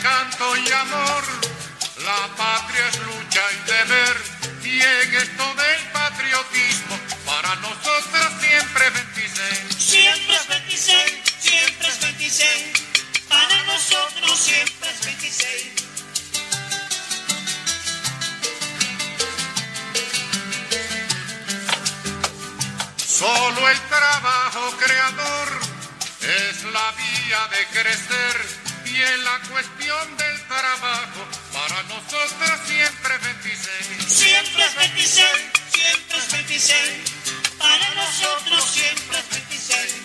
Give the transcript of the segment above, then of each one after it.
canto y amor, la patria es lucha y deber, y en esto del patriotismo, para nosotros siempre es 26. Siempre es 26, siempre es 26, para nosotros siempre es 26. Solo el trabajo creador es la vía de crecer, y en la cuestión del trabajo para nosotros siempre es 26. Siempre es 26, siempre es 26, para nosotros siempre es 26.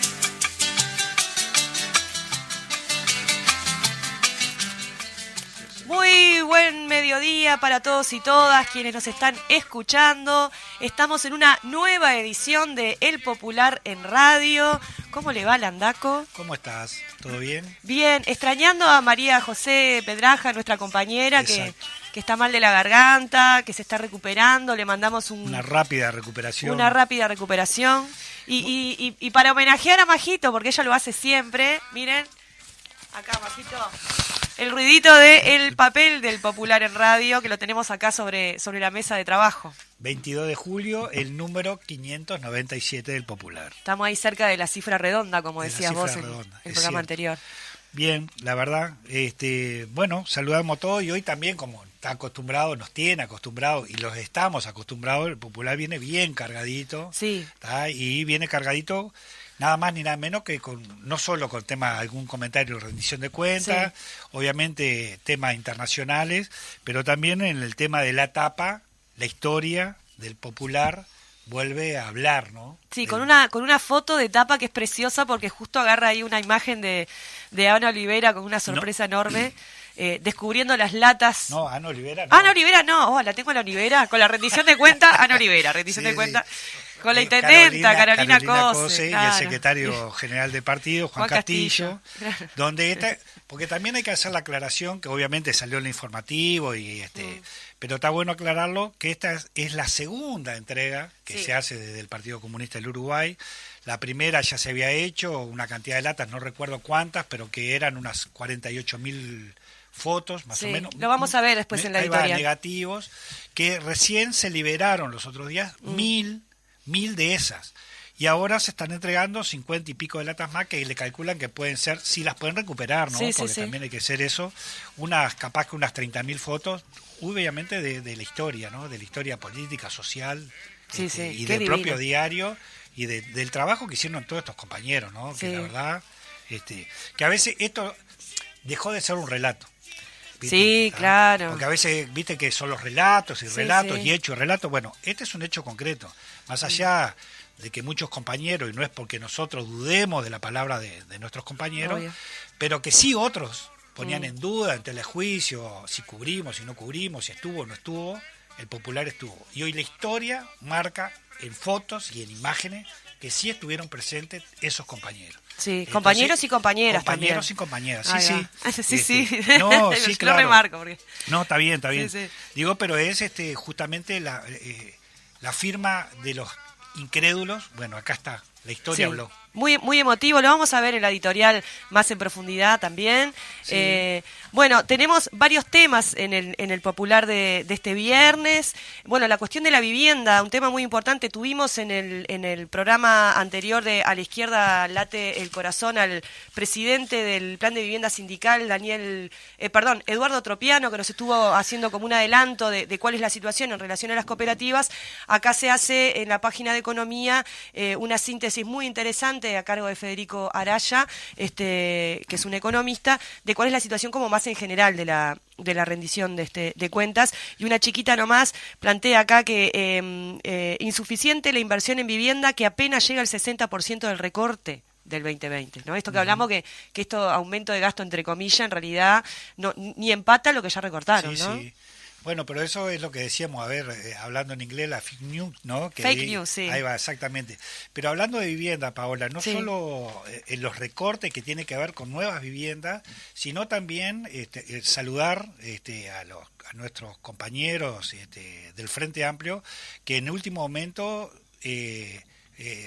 Muy buen mediodía para todos y todas quienes nos están escuchando. Estamos en una nueva edición de El Popular en Radio. ¿Cómo le va, Landaco? ¿Cómo estás? ¿Todo bien? Bien, extrañando a María José Pedraja, nuestra compañera, que está mal de la garganta, que se está recuperando. Le mandamos una rápida recuperación. Una rápida recuperación. Y para homenajear a Majito, porque ella lo hace siempre, miren, acá, Majito, el ruidito del papel del Popular en Radio, que lo tenemos acá sobre la mesa de trabajo. 22 de julio, el número 597 del Popular. Estamos ahí cerca de la cifra redonda, como decías vos en el programa anterior. Bien, la verdad, bueno, saludamos a todos, y hoy también, como está acostumbrado, nos tiene acostumbrados y los estamos acostumbrados, el Popular viene bien cargadito. Sí. ¿Tá? Y viene cargadito nada más ni nada menos que no solo con temas, algún comentario de rendición de cuentas, sí, obviamente temas internacionales, pero también en el tema de la tapa, la historia del Popular vuelve a hablar, ¿no? Sí, con una foto de tapa que es preciosa, porque justo agarra ahí una imagen de Ana Olivera con una sorpresa enorme. Descubriendo las latas. No, Ana Olivera no. Ana Olivera no, la tengo a la Olivera, con la rendición de cuenta, Ana Olivera, rendición de cuenta. Con la intendenta, Carolina Cose, claro, y el secretario general de partido, Juan Castillo, claro. Donde porque también hay que hacer la aclaración, que obviamente salió en el informativo, pero está bueno aclararlo, que esta es la segunda entrega que se hace desde el Partido Comunista del Uruguay. La primera ya se había hecho, una cantidad de latas, no recuerdo cuántas, pero que eran unas 48.000 fotos, más o menos. Lo vamos a ver después en la editorial. Negativos, que recién se liberaron los otros días, 1.000 de esas. Y ahora se están entregando 50 y pico de latas más, que le calculan que pueden ser, si las pueden recuperar, ¿no? Porque también hay que hacer eso. Capaz que unas 30.000 fotos, obviamente de la historia, ¿no? De la historia política, social, y del propio diario, y del trabajo que hicieron todos estos compañeros, ¿no? Que la verdad, que a veces esto dejó de ser un relato. ¿Viste? Sí, claro. Porque a veces, viste que son los relatos y relatos y hechos y relatos. Bueno, este es un hecho concreto. Más allá de que muchos compañeros, y no es porque nosotros dudemos de la palabra de nuestros compañeros, pero que sí otros ponían en duda, en telejuicio, si cubrimos, si no cubrimos, si estuvo o no estuvo, el Popular estuvo. Y hoy la historia marca en fotos y en imágenes que sí estuvieron presentes esos compañeros. Sí, entonces, compañeros y compañeras también. Compañeros y compañeras, sí. No, sí, claro. Lo remarco. Porque... No, está bien. Sí. Digo, pero es justamente la firma de los incrédulos. Bueno, acá está, la historia habló. Muy, muy emotivo, lo vamos a ver en la editorial más en profundidad también. Sí. Bueno, tenemos varios temas en el Popular de este viernes. Bueno, la cuestión de la vivienda, un tema muy importante. Tuvimos en el programa anterior de A la Izquierda Late el Corazón al presidente del Plan de Vivienda Sindical, Eduardo Tropiano, que nos estuvo haciendo como un adelanto de cuál es la situación en relación a las cooperativas. Acá se hace en la página de Economía una síntesis muy interesante a cargo de Federico Araya, que es un economista, de cuál es la situación como más en general de la rendición de cuentas. Y una chiquita nomás plantea acá que insuficiente la inversión en vivienda, que apenas llega al 60% del recorte del 2020, ¿no? Esto que hablamos que esto aumento de gasto entre comillas en realidad ni empata lo que ya recortaron, ¿no? Sí. Bueno, pero eso es lo que decíamos, hablando en inglés, la fake news, ¿no? News, sí. Ahí va, exactamente. Pero hablando de vivienda, Paola, no solo en los recortes que tiene que ver con nuevas viviendas, sino también saludar a nuestros compañeros del Frente Amplio, que en último momento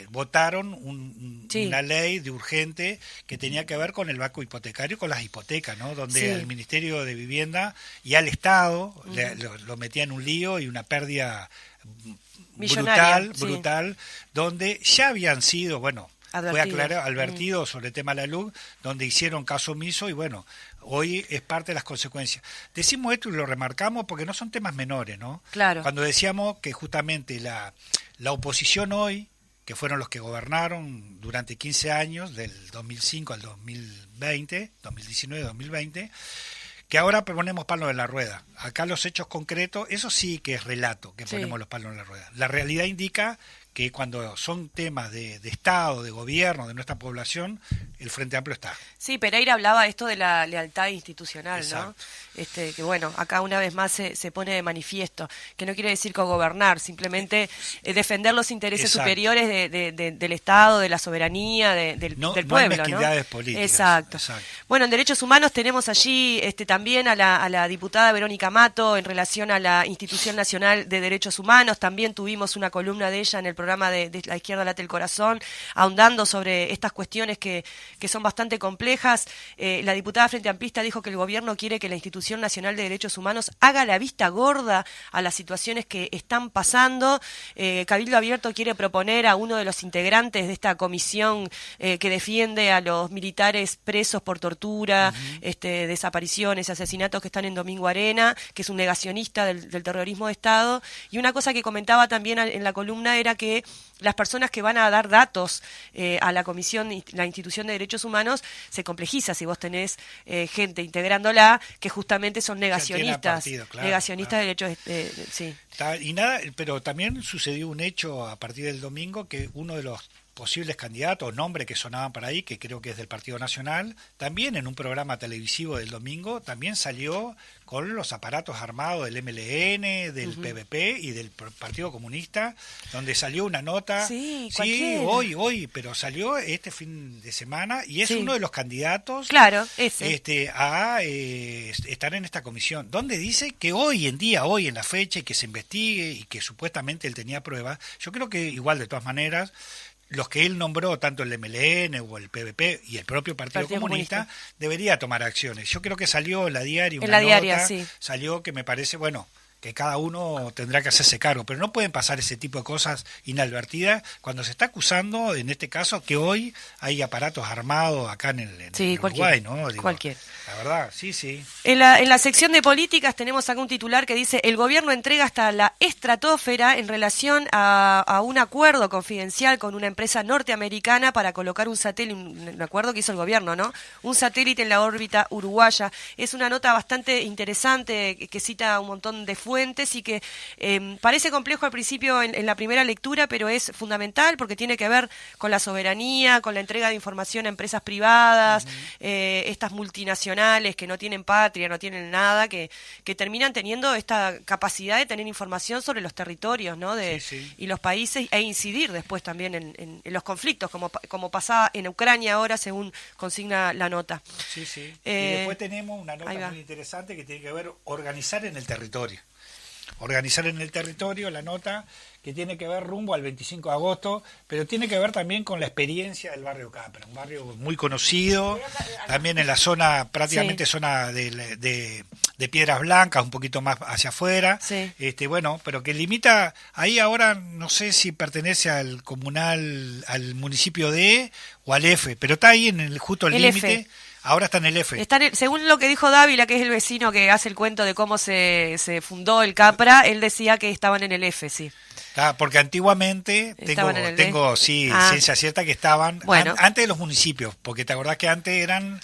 votaron Sí. una ley de urgente que tenía que ver con el banco hipotecario, con las hipotecas, ¿no? Donde Sí. al Ministerio de Vivienda y al Estado lo metía en un lío y una pérdida Millonaria, sí. brutal, donde ya habían sido, bueno, fue Advertido. advertido sobre el tema de la luz, donde hicieron caso omiso y bueno, hoy es parte de las consecuencias. Decimos esto y lo remarcamos porque no son temas menores, ¿no? Claro. Cuando decíamos que justamente la oposición hoy, que fueron los que gobernaron durante 15 años, del 2005 al 2020, 2019-2020, que ahora ponemos palos en la rueda. Acá los hechos concretos, eso sí que es relato, que Sí. ponemos los palos en la rueda. La realidad indica que cuando son temas de Estado, de gobierno, de nuestra población, el Frente Amplio está. Sí, Pereira hablaba esto de la lealtad institucional, Exacto. ¿no? Que bueno, acá una vez más se pone de manifiesto, que no quiere decir cogobernar, simplemente defender los intereses Exacto. superiores del Estado, de la soberanía, del No hay pueblo, ¿no? mezquindades políticas. Exacto. Exacto. Bueno, en Derechos Humanos tenemos allí también a la diputada Verónica Mato en relación a la Institución Nacional de Derechos Humanos. También tuvimos una columna de ella en el programa de La Izquierda Late el Corazón, ahondando sobre estas cuestiones que son bastante complejas. La diputada Frente Amplista dijo que el gobierno quiere que la Institución Nacional de Derechos Humanos haga la vista gorda a las situaciones que están pasando. Cabildo Abierto quiere proponer a uno de los integrantes de esta comisión que defiende a los militares presos por tortura, desapariciones, asesinatos que están en Domingo Arena, que es un negacionista del terrorismo de Estado. Y una cosa que comentaba también en la columna era que las personas que van a dar datos a la comisión, la institución de derechos humanos, se complejiza si vos tenés gente integrándola que justamente son negacionistas, partido, claro, negacionistas claro. de derechos, sí. Y nada, pero también sucedió un hecho a partir del domingo que uno de los posibles candidatos, nombres que sonaban para ahí, que creo que es del Partido Nacional, también en un programa televisivo del domingo, también salió con los aparatos armados del MLN, del PVP y del Partido Comunista, donde salió una nota, Sí, cualquiera. hoy, pero salió este fin de semana y es Sí. uno de los candidatos Claro, ese. a estar en esta comisión, donde dice que hoy en día, hoy en la fecha, y que se investigue y que supuestamente él tenía pruebas. Yo creo que igual de todas maneras los que él nombró, tanto el MLN o el PVP y el propio Partido Comunista, debería tomar acciones. Yo creo que salió en la diaria una nota, sí. salió que me parece, bueno, que cada uno tendrá que hacerse cargo, pero no pueden pasar ese tipo de cosas inadvertidas cuando se está acusando, en este caso, que hoy hay aparatos armados acá en el Uruguay, ¿no? Digo, cualquier. La verdad, sí. En la sección de políticas tenemos acá un titular que dice: el gobierno entrega hasta la estratosfera en relación a un acuerdo confidencial con una empresa norteamericana para colocar un satélite, un acuerdo que hizo el gobierno, ¿no? Un satélite en la órbita uruguaya. Es una nota bastante interesante que cita un montón de fuentes y que parece complejo al principio en la primera lectura, pero es fundamental porque tiene que ver con la soberanía, con la entrega de información a empresas privadas, estas multinacionales que no tienen patria, no tienen nada, que terminan teniendo esta capacidad de tener información sobre los territorios, ¿no? Y los países, e incidir después también en los conflictos, como pasaba en Ucrania ahora, según consigna la nota. Sí. Y después tenemos una nota muy interesante que tiene que ver organizar en el territorio. Organizar en el territorio, la nota que tiene que ver rumbo al 25 de agosto, pero tiene que ver también con la experiencia del barrio Capra, un barrio muy conocido, también en la zona, prácticamente zona de Piedras Blancas, un poquito más hacia afuera, bueno, pero que limita, ahí ahora no sé si pertenece al comunal, al municipio de o al F, pero está ahí en justo el límite. Ahora está en el F. Según lo que dijo Dávila, que es el vecino que hace el cuento de cómo se fundó el Capra, él decía que estaban en el F, sí. Porque antiguamente tengo ciencia cierta que estaban antes de los municipios, porque te acordás que antes eran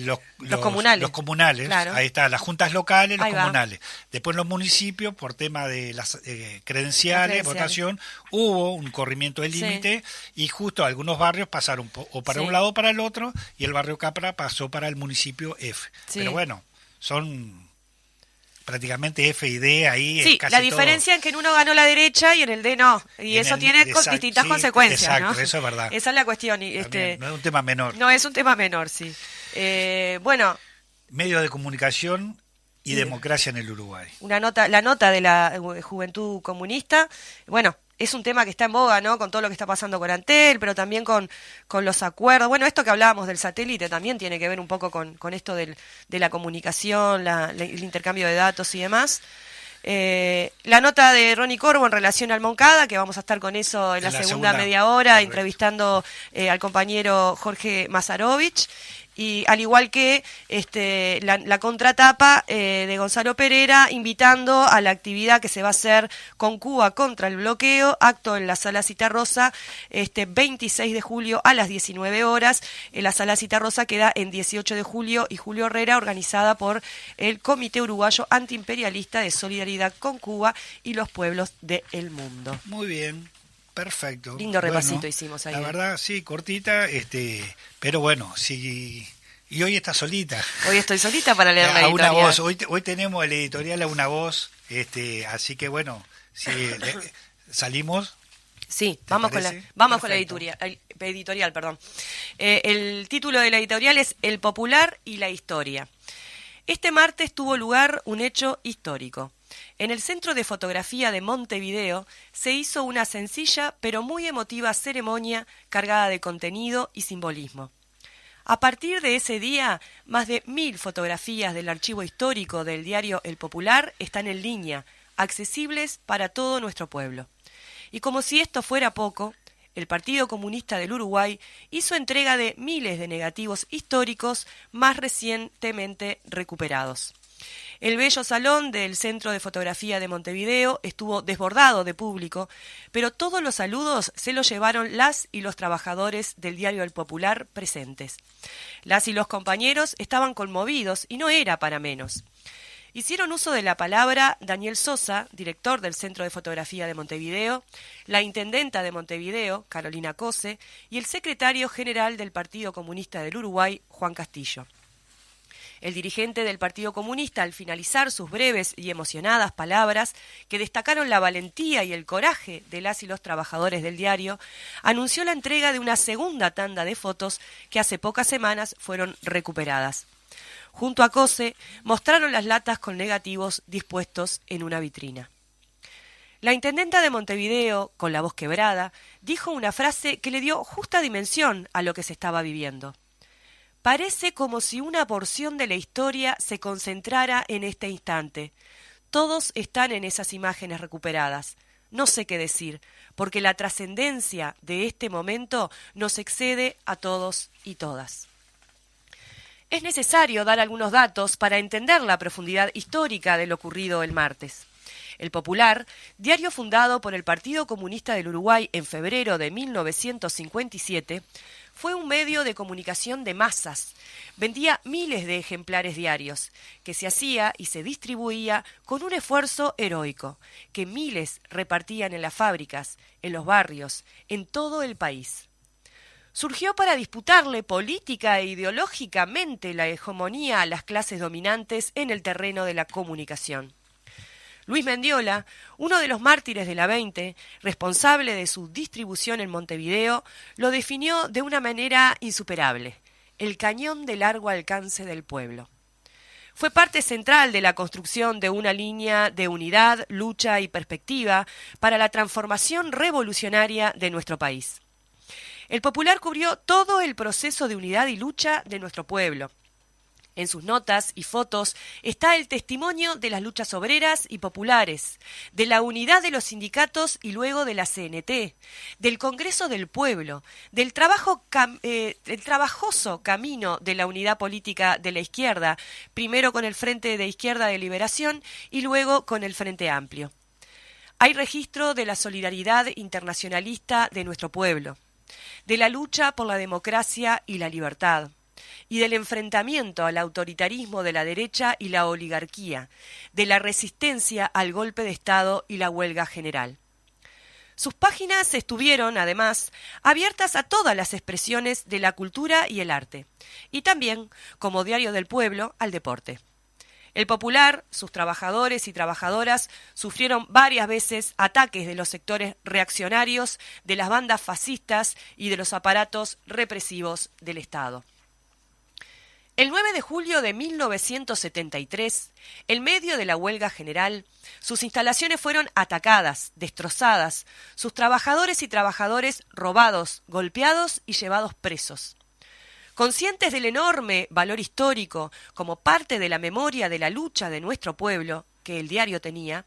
los comunales. Los comunales, claro. Ahí está, las juntas locales, los comunales. Después los municipios, por tema de las credenciales, votación, hubo un corrimiento del límite y justo algunos barrios pasaron o para un lado o para el otro y el barrio Capra pasó para el municipio F. Pero bueno, son prácticamente F y D ahí. Sí, es casi la diferencia es que en uno ganó la derecha y en el D no. Y eso tiene distintas consecuencias. Exacto, ¿no? Eso es verdad. Esa es la cuestión. No es un tema menor. No es un tema menor, sí. Bueno. Medios de comunicación y democracia en el Uruguay. La nota de la Juventud Comunista. Bueno, es un tema que está en boga, ¿no? Con todo lo que está pasando con Antel, pero también con los acuerdos. Bueno, esto que hablábamos del satélite también tiene que ver un poco con esto de la comunicación, el intercambio de datos y demás. La nota de Ronnie Corvo en relación al Moncada, que vamos a estar con eso en la segunda media hora, correcto, entrevistando al compañero Jorge Mazarovich. Y al igual que la contratapa de Gonzalo Pereira, invitando a la actividad que se va a hacer con Cuba contra el bloqueo, acto en la Sala Citarrosa, 26 de julio a las 19 horas. La Sala Citarrosa queda en 18 de julio y Julio Herrera, organizada por el Comité Uruguayo Antiimperialista de Solidaridad con Cuba y los pueblos del mundo. Muy bien. Perfecto. Lindo repasito hicimos ahí. La verdad, sí, cortita, pero bueno, sí. Y hoy está solita. Hoy estoy solita para leer la editorial. A una voz. Hoy tenemos el editorial a una voz, así que bueno, si salimos. Sí, vamos con la editorial, perdón. El título de la editorial es El Popular y la Historia. Este martes tuvo lugar un hecho histórico. En el Centro de Fotografía de Montevideo se hizo una sencilla pero muy emotiva ceremonia cargada de contenido y simbolismo. A partir de ese día, más de 1000 fotografías del archivo histórico del diario El Popular están en línea, accesibles para todo nuestro pueblo. Y como si esto fuera poco, el Partido Comunista del Uruguay hizo entrega de miles de negativos históricos más recientemente recuperados. El bello salón del Centro de Fotografía de Montevideo estuvo desbordado de público, pero todos los saludos se los llevaron las y los trabajadores del diario El Popular presentes. Las y los compañeros estaban conmovidos y no era para menos. Hicieron uso de la palabra Daniel Sosa, director del Centro de Fotografía de Montevideo, la intendenta de Montevideo, Carolina Cose, y el secretario general del Partido Comunista del Uruguay, Juan Castillo. El dirigente del Partido Comunista, al finalizar sus breves y emocionadas palabras, que destacaron la valentía y el coraje de las y los trabajadores del diario, anunció la entrega de una segunda tanda de fotos que hace pocas semanas fueron recuperadas. Junto a Cose, mostraron las latas con negativos dispuestos en una vitrina. La intendenta de Montevideo, con la voz quebrada, dijo una frase que le dio justa dimensión a lo que se estaba viviendo. Parece como si una porción de la historia se concentrara en este instante. Todos están en esas imágenes recuperadas. No sé qué decir, porque la trascendencia de este momento nos excede a todos y todas. Es necesario dar algunos datos para entender la profundidad histórica de lo ocurrido el martes. El Popular, diario fundado por el Partido Comunista del Uruguay en febrero de 1957, fue un medio de comunicación de masas. Vendía miles de ejemplares diarios, que se hacía y se distribuía con un esfuerzo heroico, que miles repartían en las fábricas, en los barrios, en todo el país. Surgió para disputarle política e ideológicamente la hegemonía a las clases dominantes en el terreno de la comunicación. Luis Mendiola, uno de los mártires de la 20, responsable de su distribución en Montevideo, lo definió de una manera insuperable: el cañón de largo alcance del pueblo. Fue parte central de la construcción de una línea de unidad, lucha y perspectiva para la transformación revolucionaria de nuestro país. El Popular cubrió todo el proceso de unidad y lucha de nuestro pueblo. En sus notas y fotos está el testimonio de las luchas obreras y populares, de la unidad de los sindicatos y luego de la CNT, del Congreso del Pueblo, del trabajoso camino de la unidad política de la izquierda, primero con el Frente de Izquierda de Liberación y luego con el Frente Amplio. Hay registro de la solidaridad internacionalista de nuestro pueblo, de la lucha por la democracia y la libertad, y del enfrentamiento al autoritarismo de la derecha y la oligarquía, de la resistencia al golpe de Estado y la huelga general. Sus páginas estuvieron, además, abiertas a todas las expresiones de la cultura y el arte, y también, como diario del pueblo, al deporte. El Popular, sus trabajadores y trabajadoras, sufrieron varias veces ataques de los sectores reaccionarios, de las bandas fascistas y de los aparatos represivos del Estado. El 9 de julio de 1973, en medio de la huelga general, sus instalaciones fueron atacadas, destrozadas, sus trabajadores y trabajadores robados, golpeados y llevados presos. Conscientes del enorme valor histórico como parte de la memoria de la lucha de nuestro pueblo que el diario tenía,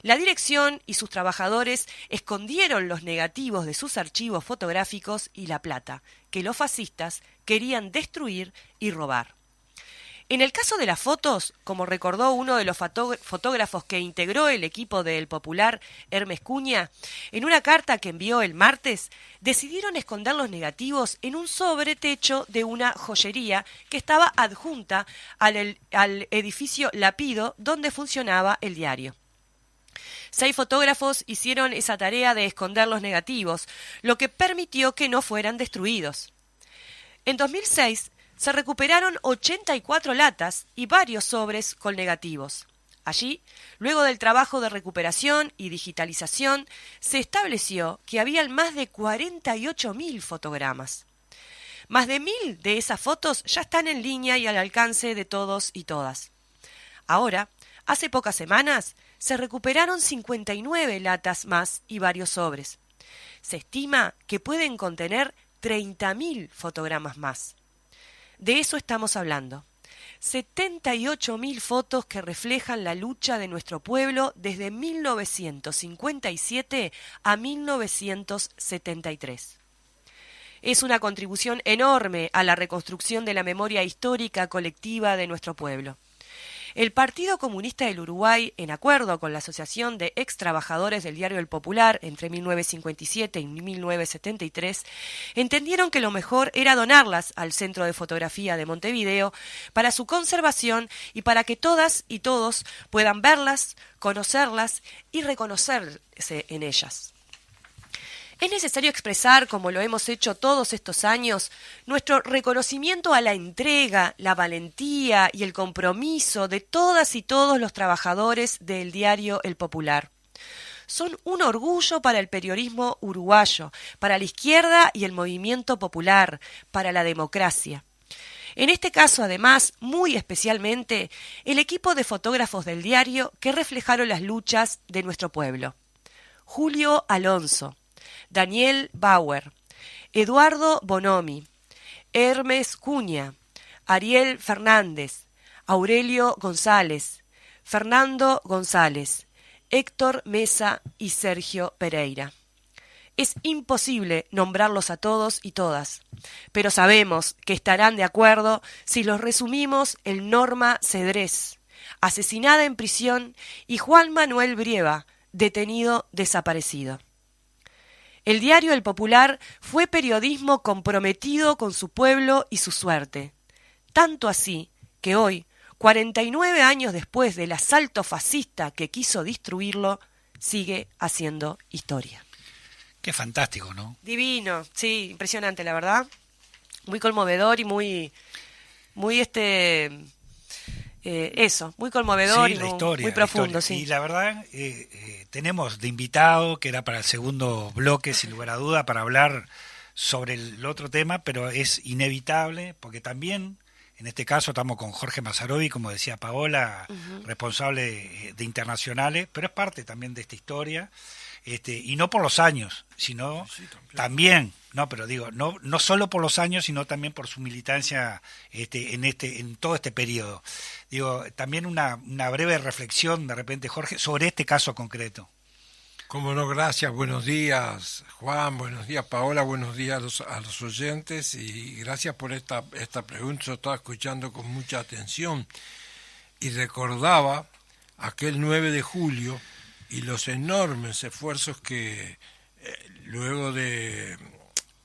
la dirección y sus trabajadores escondieron los negativos de sus archivos fotográficos y la plata, que los fascistas querían destruir y robar. En el caso de las fotos, como recordó uno de los fotógrafos que integró el equipo del Popular, Hermes Cuña, en una carta que envió el martes, decidieron esconder los negativos en un sobretecho de una joyería que estaba adjunta al edificio Lapido donde funcionaba el diario. 6 fotógrafos hicieron esa tarea de esconder los negativos, lo que permitió que no fueran destruidos. En 2006, se recuperaron 84 latas y varios sobres con negativos. Allí, luego del trabajo de recuperación y digitalización, se estableció que había más de 48.000 fotogramas. Más de 1.000 de esas fotos ya están en línea y al alcance de todos y todas. Ahora, hace pocas semanas, se recuperaron 59 latas más y varios sobres. Se estima que pueden contener 30.000 fotogramas más. De eso estamos hablando. 78.000 fotos que reflejan la lucha de nuestro pueblo desde 1957 a 1973. Es una contribución enorme a la reconstrucción de la memoria histórica colectiva de nuestro pueblo. El Partido Comunista del Uruguay, en acuerdo con la Asociación de Ex Trabajadores del Diario El Popular entre 1957 y 1973, entendieron que lo mejor era donarlas al Centro de Fotografía de Montevideo para su conservación y para que todas y todos puedan verlas, conocerlas y reconocerse en ellas. Es necesario expresar, como lo hemos hecho todos estos años, nuestro reconocimiento a la entrega, la valentía y el compromiso de todas y todos los trabajadores del diario El Popular. Son un orgullo para el periodismo uruguayo, para la izquierda y el movimiento popular, para la democracia. En este caso, además, muy especialmente, el equipo de fotógrafos del diario que reflejaron las luchas de nuestro pueblo. Julio Alonso, Daniel Bauer, Eduardo Bonomi, Hermes Cuña, Ariel Fernández, Aurelio González, Fernando González, Héctor Mesa y Sergio Pereira. Es imposible nombrarlos a todos y todas, pero sabemos que estarán de acuerdo si los resumimos en Norma Cedrés, asesinada en prisión, y Juan Manuel Brieva, detenido desaparecido. El diario El Popular fue periodismo comprometido con su pueblo y su suerte. Tanto así que hoy, 49 años después del asalto fascista que quiso destruirlo, sigue haciendo historia. Qué fantástico, ¿no? Divino, sí, impresionante, la verdad. Muy conmovedor y muy muy conmovedor, sí, y la historia, muy profundo, la historia. sí. Y la verdad, tenemos de invitado, que era para el segundo bloque, sin lugar a duda, para hablar sobre el otro tema, pero es inevitable, porque también, en este caso, estamos con Jorge Mazzarovi, como decía Paola, responsable de Internacionales, pero es parte también de esta historia, y no por los años, sino también, no, pero digo, no solo por los años, sino también por su militancia en todo este periodo. Digo, también una breve reflexión, de repente, Jorge, sobre este caso concreto. Cómo no, gracias. Buenos días, Juan. Buenos días, Paola. Buenos días a los oyentes. Y gracias por esta pregunta. Yo estaba escuchando con mucha atención y recordaba aquel 9 de julio y los enormes esfuerzos que luego de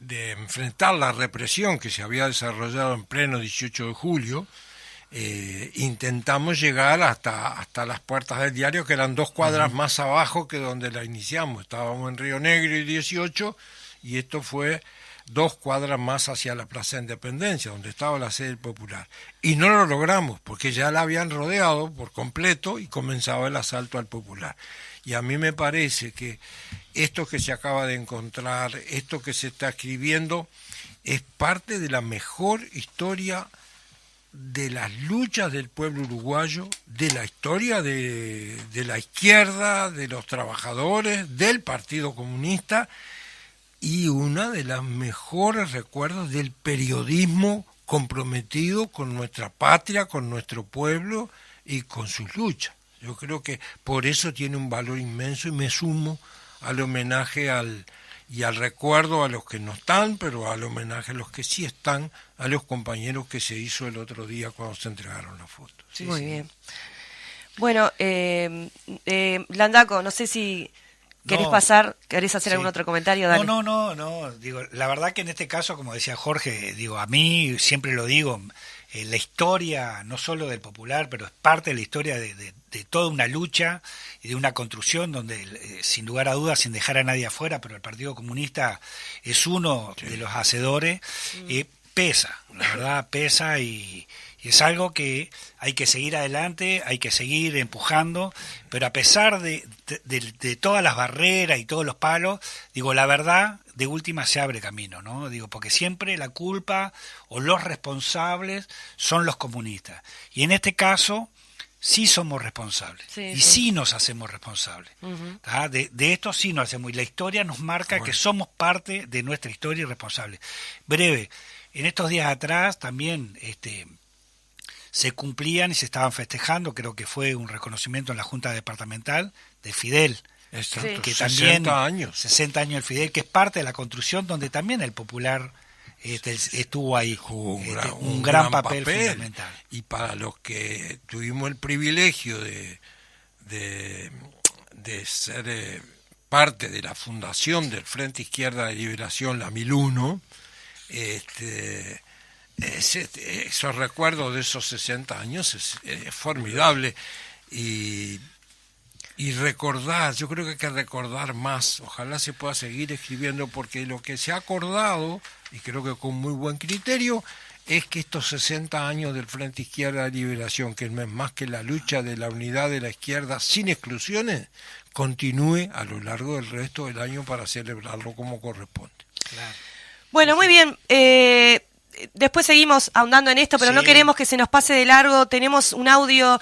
enfrentar la represión que se había desarrollado en pleno 18 de julio, intentamos llegar hasta las puertas del diario, que eran 2 cuadras más abajo que donde la iniciamos. Estábamos en Río Negro y 18, y esto fue 2 cuadras más hacia la Plaza Independencia, donde estaba la sede del Popular. Y no lo logramos, porque ya la habían rodeado por completo y comenzaba el asalto al Popular. Y a mí me parece que esto que se acaba de encontrar, esto que se está escribiendo, es parte de la mejor historia de las luchas del pueblo uruguayo, de la historia de la izquierda, de los trabajadores, del Partido Comunista, y una de las mejores recuerdos del periodismo comprometido con nuestra patria, con nuestro pueblo y con sus luchas. Yo creo que por eso tiene un valor inmenso, y me sumo al homenaje y al recuerdo a los que no están, pero al homenaje a los que sí están, a los compañeros que se hizo el otro día cuando se entregaron las fotos. Sí, muy bien. Bueno, Landaco, no sé si querés hacer algún otro comentario. Dale. No. Digo, la verdad que en este caso, como decía Jorge, digo, a mí siempre lo digo, la historia no solo del popular, pero es parte de la historia de toda una lucha y de una construcción donde, sin lugar a dudas, sin dejar a nadie afuera, pero el Partido Comunista es uno de los hacedores, pesa, la verdad pesa, y es algo que hay que seguir adelante, hay que seguir empujando, pero a pesar de todas las barreras y todos los palos, digo, la verdad de última se abre camino, ¿no? Digo, porque siempre la culpa o los responsables son los comunistas. Y en este caso sí somos responsables, sí nos hacemos responsables. Uh-huh. De esto sí nos hacemos, y la historia nos marca que somos parte de nuestra historia y responsables. Breve, en estos días atrás también se cumplían y se estaban festejando, creo que fue un reconocimiento en la Junta Departamental de Fidel, que 60 años. 60 años del Fidel, que es parte de la construcción donde también el popular estuvo ahí, jugó un gran papel fundamental. Y para los que tuvimos el privilegio de ser parte de la fundación del Frente Izquierda de Liberación, la 1001, esos recuerdos de esos 60 años es formidable, y recordar, yo creo que hay que recordar más, ojalá se pueda seguir escribiendo, porque lo que se ha acordado, y creo que con muy buen criterio, es que estos 60 años del Frente Izquierda de Liberación, que es más que la lucha de la unidad de la izquierda sin exclusiones, continúe a lo largo del resto del año para celebrarlo como corresponde. Claro. Bueno, muy bien. Después seguimos ahondando en esto, pero no queremos que se nos pase de largo. Tenemos un audio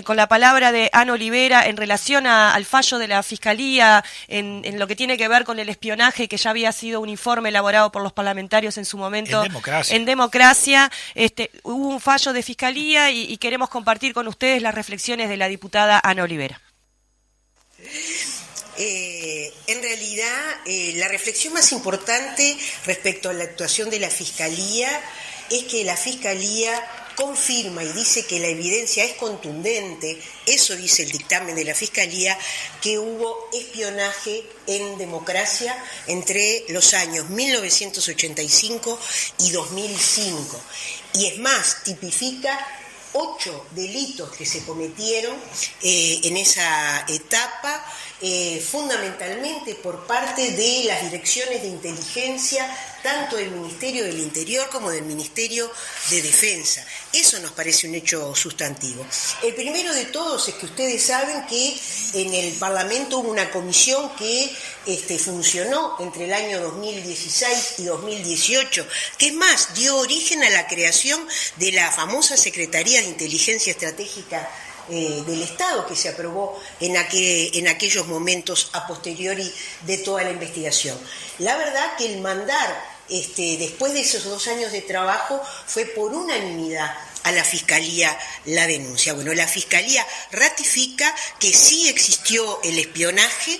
con la palabra de Ana Olivera en relación al fallo de la Fiscalía en lo que tiene que ver con el espionaje, que ya había sido un informe elaborado por los parlamentarios en su momento. En democracia. Hubo un fallo de Fiscalía y queremos compartir con ustedes las reflexiones de la diputada Ana Olivera. En realidad, la reflexión más importante respecto a la actuación de la Fiscalía es que la Fiscalía confirma y dice que la evidencia es contundente, eso dice el dictamen de la Fiscalía, que hubo espionaje en democracia entre los años 1985 y 2005. Y es más, tipifica 8 delitos que se cometieron en esa etapa, fundamentalmente por parte de las direcciones de inteligencia, tanto del Ministerio del Interior como del Ministerio de Defensa. Eso nos parece un hecho sustantivo. El primero de todos es que ustedes saben que en el Parlamento hubo una comisión que funcionó entre el año 2016 y 2018, que es más, dio origen a la creación de la famosa Secretaría de Inteligencia Estratégica del Estado, que se aprobó en aquellos momentos a posteriori de toda la investigación. La verdad que el mandar después de esos 2 años de trabajo fue por unanimidad a la Fiscalía la denuncia. Bueno, la Fiscalía ratifica que sí existió el espionaje,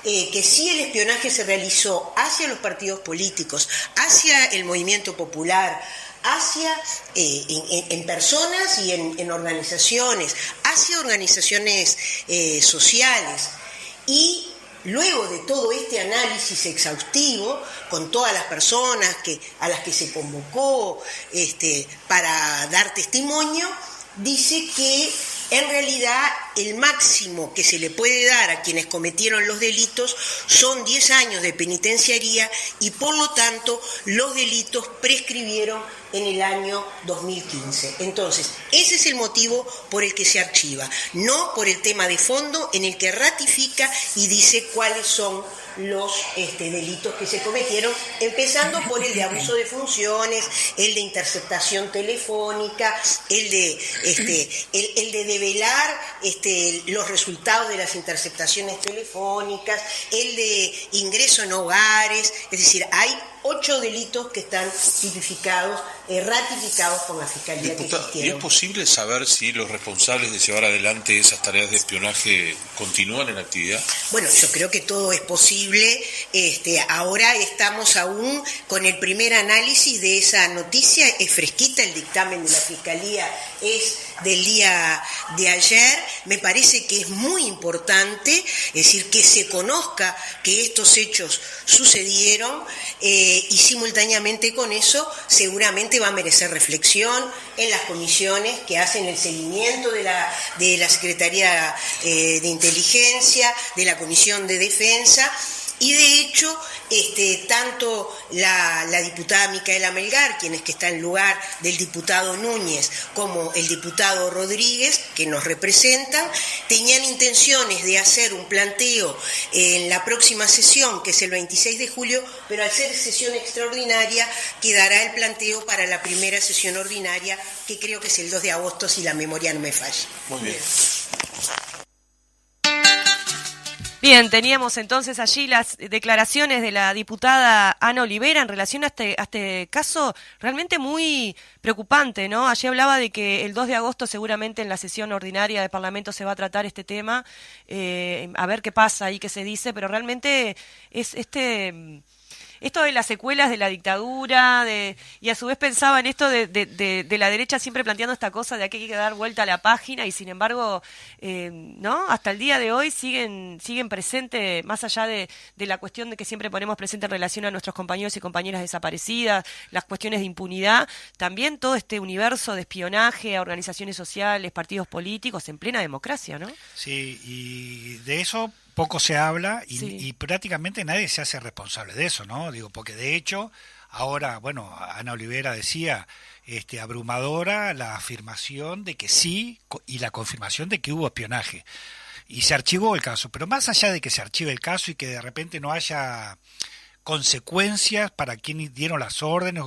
que sí el espionaje se realizó hacia los partidos políticos, hacia el movimiento popular, hacia en personas y en organizaciones, hacia organizaciones sociales. Y luego de todo este análisis exhaustivo, con todas las personas a las que se convocó para dar testimonio, dice que en realidad el máximo que se le puede dar a quienes cometieron los delitos son 10 años de penitenciaría, y por lo tanto los delitos prescribieron en el año 2015. Entonces, ese es el motivo por el que se archiva, no por el tema de fondo en el que ratifica y dice cuáles son los delitos que se cometieron, empezando por el de abuso de funciones, el de interceptación telefónica, el de develar los resultados de las interceptaciones telefónicas, el de ingreso en hogares, es decir, hay 8 delitos que están tipificados, ratificados por la Fiscalía. Diputada, ¿y es posible saber si los responsables de llevar adelante esas tareas de espionaje continúan en actividad? Bueno, yo creo que todo es posible. Ahora estamos aún con el primer análisis de esa noticia, es fresquita, el dictamen de la Fiscalía es del día de ayer. Me parece que es muy importante, es decir, que se conozca que estos hechos sucedieron, y simultáneamente con eso seguramente va a merecer reflexión en las comisiones que hacen el seguimiento de la Secretaría de Inteligencia, de la Comisión de Defensa. Y de hecho, tanto la diputada Micaela Melgar, quien es que está en lugar del diputado Núñez, como el diputado Rodríguez, que nos representan, tenían intenciones de hacer un planteo en la próxima sesión, que es el 26 de julio, pero al ser sesión extraordinaria, quedará el planteo para la primera sesión ordinaria, que creo que es el 2 de agosto, si la memoria no me falla. Muy bien. Bien, teníamos entonces allí las declaraciones de la diputada Ana Olivera en relación a este caso realmente muy preocupante, ¿no? Allí hablaba de que el 2 de agosto seguramente en la sesión ordinaria del Parlamento se va a tratar este tema, a ver qué pasa y qué se dice, pero realmente es esto de las secuelas de la dictadura, y a su vez pensaba en esto de la derecha siempre planteando esta cosa de que hay que dar vuelta a la página, y sin embargo, ¿no? Hasta el día de hoy siguen presentes, más allá de la cuestión de que siempre ponemos presente en relación a nuestros compañeros y compañeras desaparecidas, las cuestiones de impunidad, también todo este universo de espionaje a organizaciones sociales, partidos políticos, en plena democracia, ¿no? Sí, y de eso poco se habla y prácticamente nadie se hace responsable de eso, ¿no? Digo, porque de hecho, ahora, bueno, Ana Olivera decía, abrumadora la afirmación de que sí y la confirmación de que hubo espionaje. Y se archivó el caso, pero más allá de que se archive el caso y que de repente no haya consecuencias para quienes dieron las órdenes,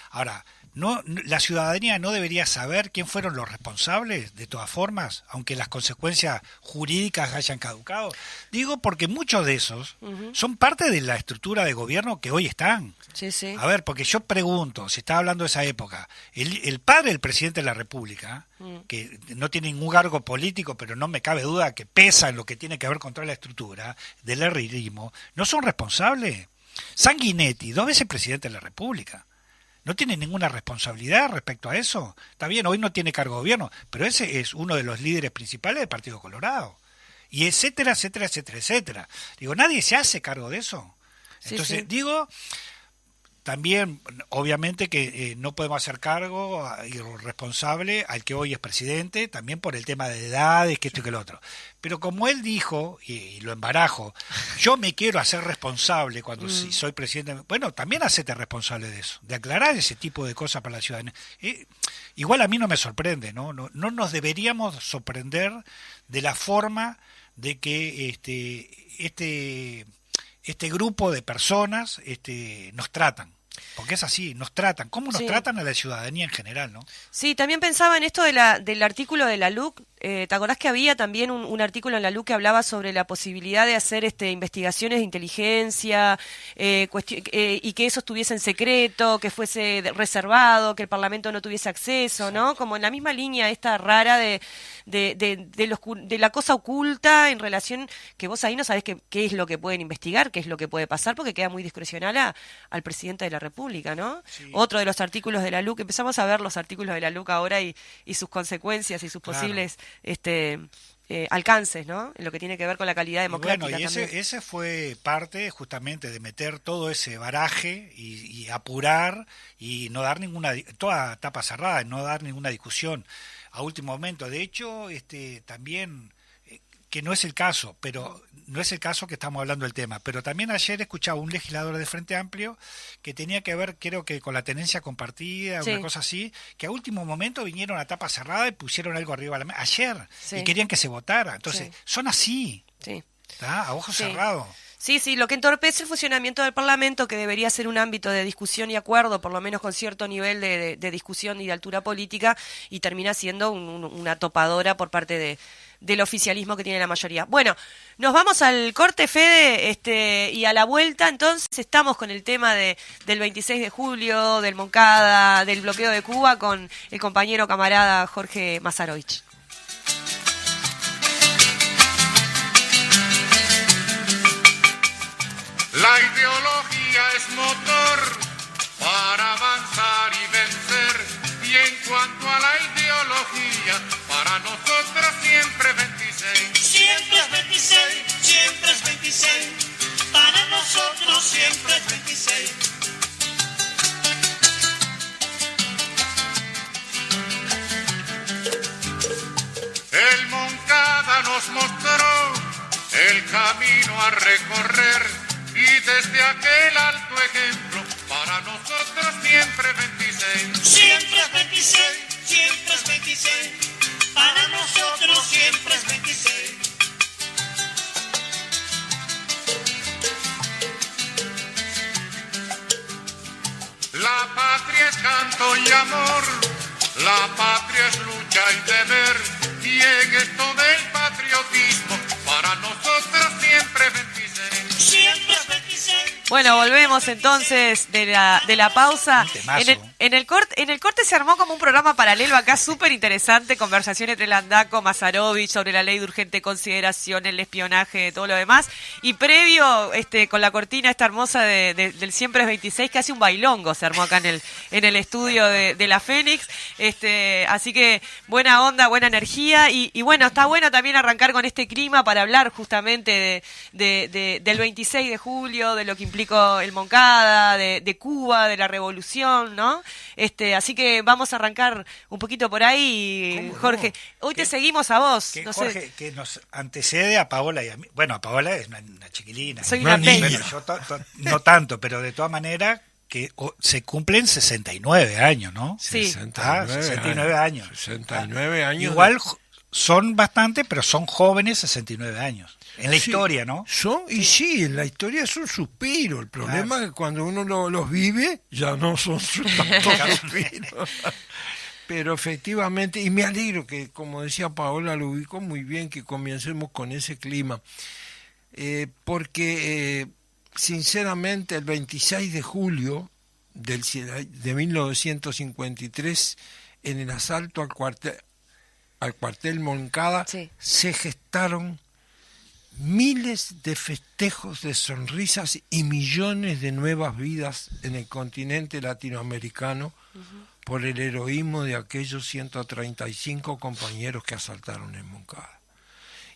ahora, la ciudadanía no debería saber quién fueron los responsables, de todas formas, aunque las consecuencias jurídicas hayan caducado. Digo porque muchos de esos son parte de la estructura de gobierno que hoy están. Sí, sí. A ver, porque yo pregunto, si está hablando de esa época, el padre del presidente de la República, que no tiene ningún cargo político, pero no me cabe duda que pesa en lo que tiene que ver con toda la estructura del herrerismo, no son responsables. Sanguinetti, 2 veces presidente de la República. No tiene ninguna responsabilidad respecto a eso. Está bien, hoy no tiene cargo de gobierno, pero ese es uno de los líderes principales del Partido Colorado. Y etcétera, etcétera, etcétera, etcétera. Digo, nadie se hace cargo de eso. Entonces, sí. Digo, también, obviamente que no podemos hacer cargo y responsable al que hoy es presidente, también por el tema de edades, que esto y que lo otro. Pero como él dijo, y lo embarajo, yo me quiero hacer responsable cuando si soy presidente. Bueno, también hacete responsable de eso, de aclarar ese tipo de cosas para la ciudadanía. Igual a mí no me sorprende, ¿no? No nos deberíamos sorprender de la forma de que este grupo de personas nos tratan. Porque es así, nos tratan. ¿Cómo nos tratan a la ciudadanía en general, no? Sí, también pensaba en esto del artículo de la LUC. ¿Te acordás que había también un artículo en la LUC que hablaba sobre la posibilidad de hacer investigaciones de inteligencia y que eso estuviese en secreto, que fuese reservado, que el Parlamento no tuviese acceso, ¿no? Como en la misma línea esta rara de la cosa oculta en relación que vos ahí no sabés qué es lo que pueden investigar, qué es lo que puede pasar, porque queda muy discrecional al presidente de la República, ¿no? Sí. Otro de los artículos de la LUC, empezamos a ver los artículos de la LUC ahora y sus consecuencias y sus posibles alcances, ¿no? En lo que tiene que ver con la calidad democrática. Y bueno, y ese fue parte justamente de meter todo ese baraje y apurar y no dar toda tapa cerrada, no dar ninguna discusión a último momento. De hecho, también que no es el caso, pero no es el caso que estamos hablando del tema, pero también ayer escuchaba un legislador de Frente Amplio que tenía que ver, creo que con la tenencia compartida, una cosa así, que a último momento vinieron a tapa cerrada y pusieron algo arriba de la mesa, ayer, y querían que se votara. Entonces, son así, a ojos cerrados. Sí, sí, lo que entorpece el funcionamiento del Parlamento, que debería ser un ámbito de discusión y acuerdo, por lo menos con cierto nivel de discusión y de altura política, y termina siendo una topadora por parte del oficialismo que tiene la mayoría. Bueno, nos vamos al corte, Fede, y a la vuelta, entonces, estamos con el tema del 26 de julio, del Moncada, del bloqueo de Cuba, con el compañero camarada Jorge Mazarovich. La ideología es motor para avanzar y vencer. Y en cuanto a la ideología, para nosotros siempre 26. Siempre es 26, siempre es 26. Para nosotros siempre es 26. El Moncada nos mostró el camino a recorrer. Y desde aquel alto ejemplo, para nosotros siempre 26. Siempre es 26, siempre es 26. Para nosotros siempre es 26. La patria es canto y amor, la patria es lucha y deber. Y en esto del patriotismo, para nosotros siempre 26. Siempre es 26. Bueno, volvemos entonces de la pausa. Temazo. En el corte se armó como un programa paralelo acá súper interesante, conversación entre Landaco, Mazarovich sobre la ley de urgente consideración, el espionaje, todo lo demás. Y previo, con la cortina esta hermosa del Siempre es 26, que hace un bailongo se armó acá en el estudio de la Fénix. Así que buena onda, buena energía. Y bueno, está bueno también arrancar con este clima para hablar justamente del 26 de julio, de lo que implicó el Moncada, de Cuba, de la revolución, ¿no? Así que vamos a arrancar un poquito por ahí, ¿Cómo Jorge. no? Hoy te seguimos a vos. Que No Jorge, sé. que nos antecede a Paola y a mí. Bueno, a Paola es una chiquilina. Soy una niña. peña. Bueno, yo no tanto, pero de todas maneras que se cumplen 69 años, ¿no? Sí. 69 años. 69 años. Igual son bastante, pero son jóvenes 69 años. En la Sí, historia, ¿no? Y sí, en la historia es un suspiro. El problema es que cuando uno los vive, ya no son tantos suspiros. Pero efectivamente, y me alegro que, como decía Paola, lo ubico muy bien, que comencemos con ese clima. Porque, sinceramente, el 26 de julio de 1953, en el asalto al cuartel Moncada, Sí. se gestaron miles de festejos, de sonrisas y millones de nuevas vidas en el continente latinoamericano por el heroísmo de aquellos 135 compañeros que asaltaron en Moncada.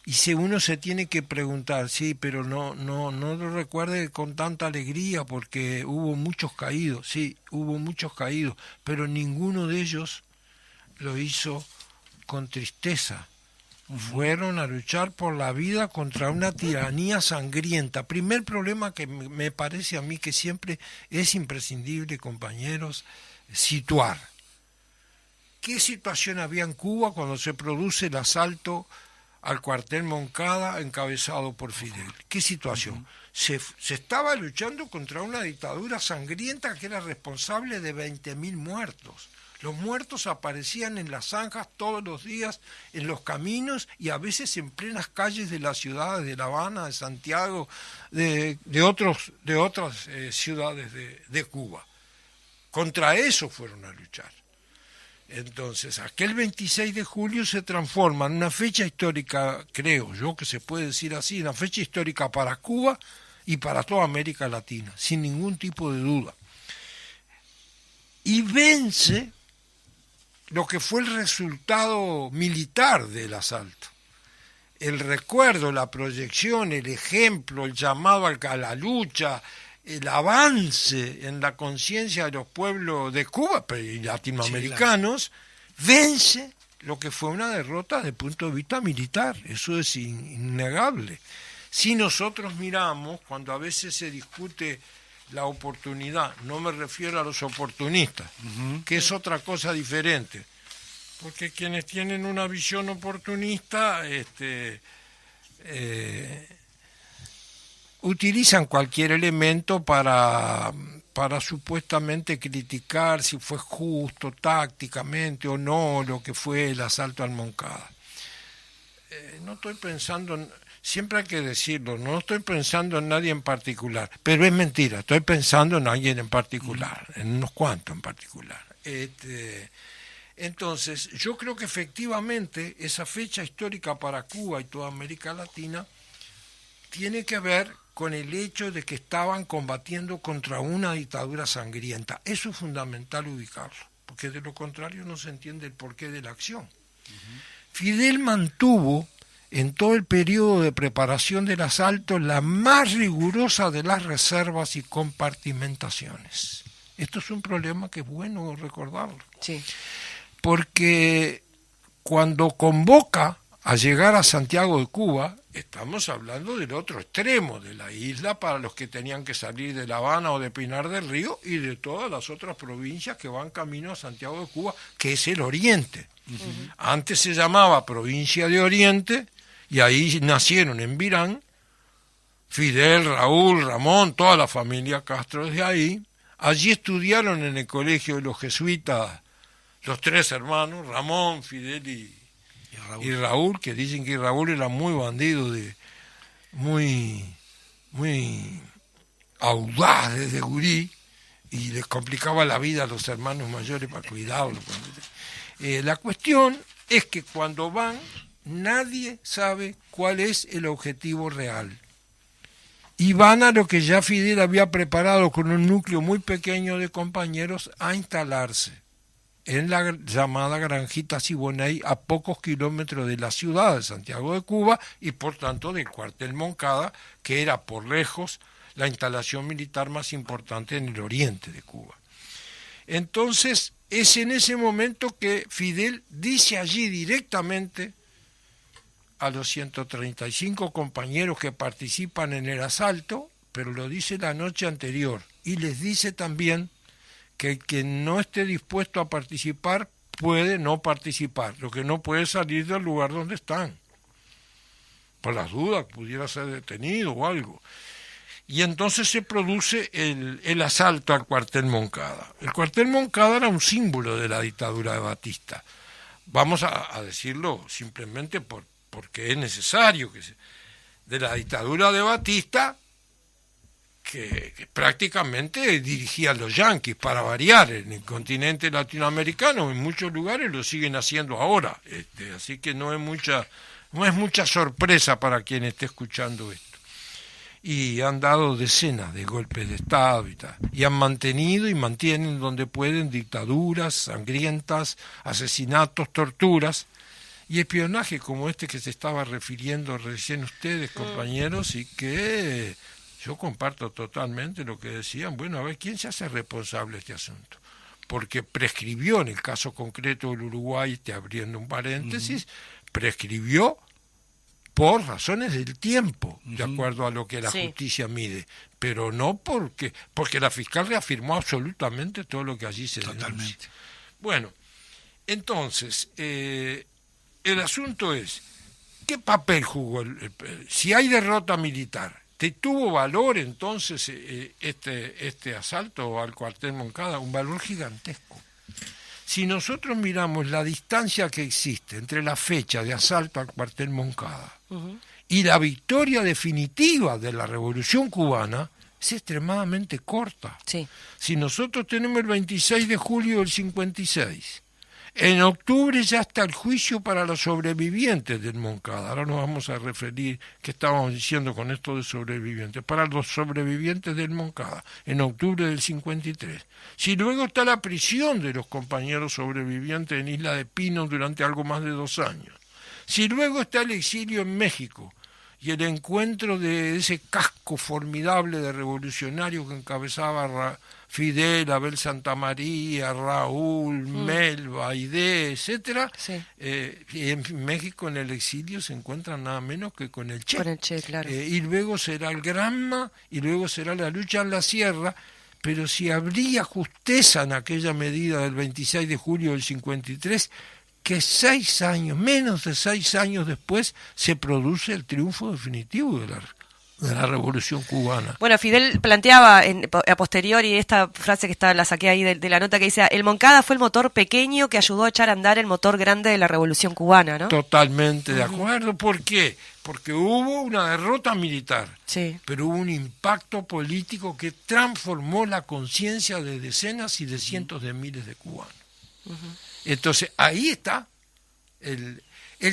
Y si uno se tiene que preguntar, sí, pero no lo recuerde con tanta alegría porque hubo muchos caídos, sí, hubo muchos caídos, pero ninguno de ellos lo hizo con tristeza. Fueron a luchar por la vida contra una tiranía sangrienta. Primer problema que me parece a mí que siempre es imprescindible, compañeros, situar. ¿Qué situación había en Cuba cuando se produce el asalto al cuartel Moncada encabezado por Fidel? ¿Qué situación? Se estaba luchando contra una dictadura sangrienta que era responsable de 20.000 muertos. Los muertos aparecían en las zanjas todos los días, en los caminos y a veces en plenas calles de las ciudades de La Habana, de Santiago, de otras ciudades de Cuba. Contra eso fueron a luchar. Entonces, aquel 26 de julio se transforma en una fecha histórica, creo yo que se puede decir así, una fecha histórica para Cuba y para toda América Latina, sin ningún tipo de duda. Y vence lo que fue el resultado militar del asalto. El recuerdo, la proyección, el ejemplo, el llamado a la lucha, el avance en la conciencia de los pueblos de Cuba y latinoamericanos, vence lo que fue una derrota desde el punto de vista militar. Eso es innegable. Si nosotros miramos, cuando a veces se discute la oportunidad, no me refiero a los oportunistas, que es otra cosa diferente, porque quienes tienen una visión oportunista utilizan cualquier elemento para supuestamente criticar si fue justo tácticamente o no lo que fue el asalto al Moncada. No estoy pensando, siempre hay que decirlo, no estoy pensando en nadie en particular, pero es mentira, estoy pensando en alguien en particular, en unos cuantos en particular. Entonces, yo creo que efectivamente esa fecha histórica para Cuba y toda América Latina tiene que ver con el hecho de que estaban combatiendo contra una dictadura sangrienta. Eso es fundamental ubicarlo, porque de lo contrario no se entiende el porqué de la acción. Uh-huh. Fidel mantuvo en todo el periodo de preparación del asalto la más rigurosa de las reservas y compartimentaciones. Esto es un problema que es bueno recordarlo. Sí. Porque cuando convoca a llegar a Santiago de Cuba, estamos hablando del otro extremo de la isla para los que tenían que salir de La Habana o de Pinar del Río y de todas las otras provincias que van camino a Santiago de Cuba, que es el Oriente. Uh-huh. Antes se llamaba Provincia de Oriente y ahí nacieron en Virán Fidel, Raúl, Ramón, toda la familia Castro de ahí. Allí estudiaron en el colegio de los jesuitas los tres hermanos, Ramón, Fidel y Raúl, que dicen que Raúl era muy bandido, muy audaz desde gurí, y les complicaba la vida a los hermanos mayores para cuidarlos. La cuestión es que cuando van, nadie sabe cuál es el objetivo real. Y van a lo que ya Fidel había preparado con un núcleo muy pequeño de compañeros a instalarse en la llamada Granjita Siboney, a pocos kilómetros de la ciudad de Santiago de Cuba y por tanto del cuartel Moncada, que era por lejos la instalación militar más importante en el oriente de Cuba. Entonces es en ese momento que Fidel dice allí directamente a los 135 compañeros que participan en el asalto, pero lo dice la noche anterior, y les dice también que el que no esté dispuesto a participar puede no participar, lo que no puede salir del lugar donde están. Por las dudas, pudiera ser detenido o algo. Y entonces se produce el asalto al cuartel Moncada. El cuartel Moncada era un símbolo de la dictadura de Batista. Vamos a decirlo simplemente porque es necesario, de la dictadura de Batista, que prácticamente dirigían los yanquis, para variar, en el continente latinoamericano, en muchos lugares lo siguen haciendo ahora, así que no es mucha sorpresa para quien esté escuchando esto. Y han dado decenas de golpes de Estado y tal, y han mantenido y mantienen donde pueden dictaduras sangrientas, asesinatos, torturas y espionaje como este que se estaba refiriendo recién ustedes, compañeros, y que yo comparto totalmente lo que decían. Bueno, a ver, ¿quién se hace responsable de este asunto? Porque prescribió, en el caso concreto del Uruguay, abriendo un paréntesis, prescribió por razones del tiempo, de acuerdo a lo que la justicia mide, pero no porque la fiscal reafirmó absolutamente todo lo que allí se denuncia. Bueno, entonces, el asunto es, ¿qué papel jugó? Si hay derrota militar, ¿tuvo valor entonces este asalto al cuartel Moncada? Un valor gigantesco. Si nosotros miramos la distancia que existe entre la fecha de asalto al cuartel Moncada y la victoria definitiva de la Revolución Cubana, es extremadamente corta. Sí. Si nosotros tenemos el 26 de julio del 56, en octubre ya está el juicio para los sobrevivientes del Moncada. Ahora nos vamos a referir qué estábamos diciendo con esto de sobrevivientes. Para los sobrevivientes del Moncada, en octubre del 53. Si luego está la prisión de los compañeros sobrevivientes en Isla de Pino durante algo más de 2 años. Si luego está el exilio en México y el encuentro de ese casco formidable de revolucionarios que encabezaba Fidel, Abel Santamaría, Raúl, Melba, Aide, etcétera, y en México en el exilio se encuentran nada menos que con el Che. Con el Che, claro. Y luego será el Granma, y luego será la lucha en la sierra, pero si habría justeza en aquella medida del 26 de julio del 53, que 6 años, menos de 6 años después, se produce el triunfo definitivo de la Revolución Cubana. Bueno, Fidel planteaba a posteriori esta frase que la saqué ahí de la nota que dice: el Moncada fue el motor pequeño que ayudó a echar a andar el motor grande de la Revolución Cubana, ¿no? Totalmente de acuerdo. ¿Por qué? Porque hubo una derrota militar, Sí. pero hubo un impacto político que transformó la conciencia de decenas y de cientos de miles de cubanos. Entonces, ahí está el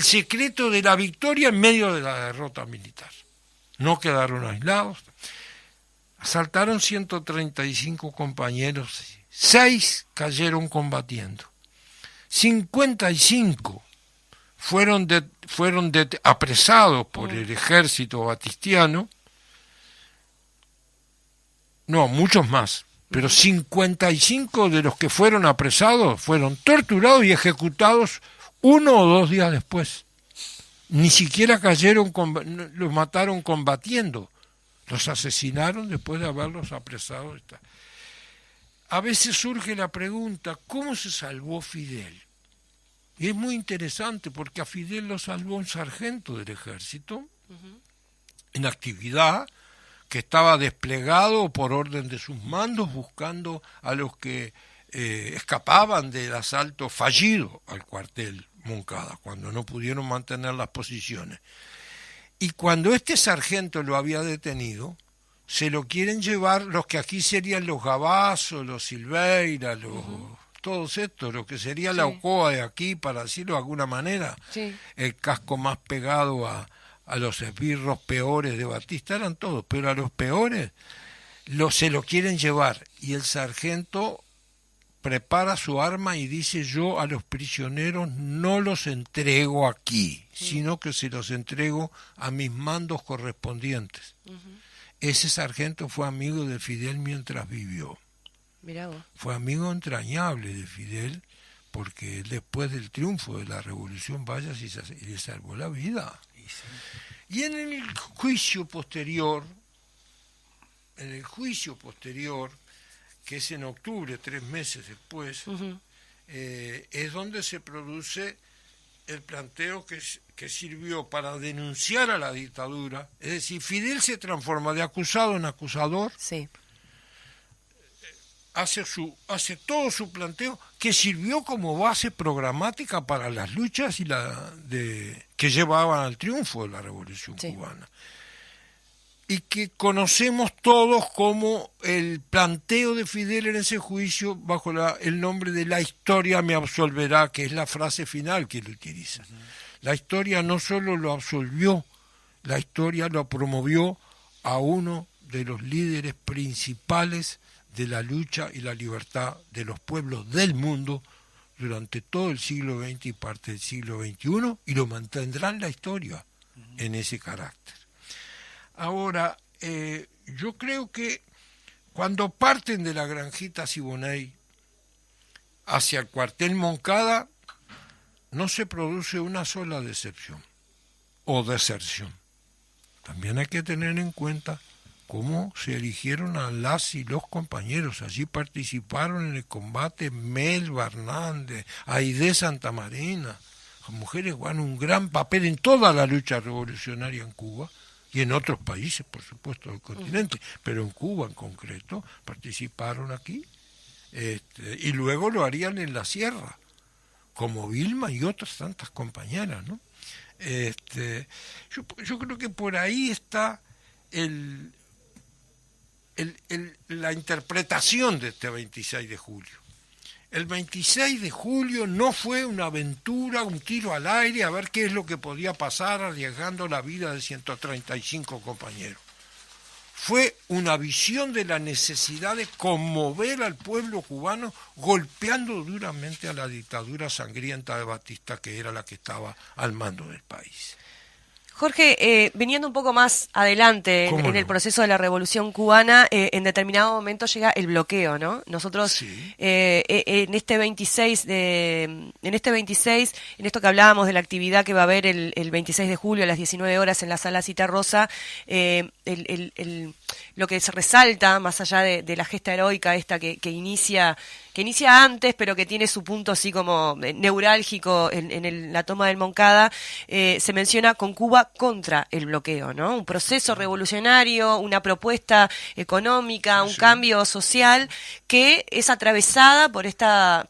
secreto de la victoria en medio de la derrota militar. No quedaron aislados. Asaltaron 135 compañeros, 6 cayeron combatiendo. 55 fueron apresados por el ejército batistiano. No, muchos más. Pero 55 de los que fueron apresados fueron torturados y ejecutados 1 o 2 días después. Ni siquiera cayeron, los mataron combatiendo, los asesinaron después de haberlos apresado. A veces surge la pregunta, ¿cómo se salvó Fidel? Y es muy interesante porque a Fidel lo salvó un sargento del ejército en actividad, que estaba desplegado por orden de sus mandos buscando a los que escapaban del asalto fallido al cuartel Moncada, cuando no pudieron mantener las posiciones. Y cuando este sargento lo había detenido, se lo quieren llevar los que aquí serían los Gavazos, los Silveira, todos estos, lo que sería la Ocoa de aquí, para decirlo de alguna manera, el casco más pegado a los esbirros peores de Batista, eran todos, pero a los peores se lo quieren llevar, y el sargento prepara su arma y dice: yo a los prisioneros no los entrego aquí, sino que se los entrego a mis mandos correspondientes. Ese sargento fue amigo de Fidel mientras vivió. Mirá vos. Fue amigo entrañable de Fidel, porque después del triunfo de la Revolución, vaya si le salvó la vida. Y en el juicio posterior, que es en octubre, 3 meses después, es donde se produce el planteo que sirvió para denunciar a la dictadura. Es decir, Fidel se transforma de acusado en acusador, hace todo su planteo, que sirvió como base programática para las luchas que llevaban al triunfo de la Revolución Cubana. Y que conocemos todos como el planteo de Fidel en ese juicio bajo el nombre de "la historia me absolverá", que es la frase final que él utiliza. La historia no solo lo absolvió, la historia lo promovió a uno de los líderes principales de la lucha y la libertad de los pueblos del mundo durante todo el siglo XX y parte del siglo XXI, y lo mantendrá en la historia en ese carácter. Ahora, yo creo que cuando parten de la Granjita Siboney hacia el cuartel Moncada, no se produce una sola decepción o deserción. También hay que tener en cuenta cómo se eligieron a las y los compañeros. Allí participaron en el combate Melba Hernández, Aide Santamarina. Las mujeres jugaron un gran papel en toda la lucha revolucionaria en Cuba, y en otros países, por supuesto, del continente, pero en Cuba en concreto participaron aquí, y luego lo harían en la sierra, como Vilma y otras tantas compañeras, ¿no? Yo creo que por ahí está la interpretación de este 26 de julio. El 26 de julio no fue una aventura, un tiro al aire a ver qué es lo que podía pasar arriesgando la vida de 135 compañeros. Fue una visión de la necesidad de conmover al pueblo cubano, golpeando duramente a la dictadura sangrienta de Batista, que era la que estaba al mando del país. Jorge, viniendo un poco más adelante en el proceso de la Revolución Cubana, en determinado momento llega el bloqueo, ¿no? Nosotros en este 26, en esto que hablábamos de la actividad que va a haber el 26 de julio a las 19 horas en la Sala Citarrosa, lo que se resalta, más allá de la gesta heroica esta que inicia antes, pero que tiene su punto así como neurálgico en la toma del Moncada, se menciona con Cuba contra el bloqueo, ¿no? Un proceso revolucionario, una propuesta económica, un cambio social que es atravesada por esta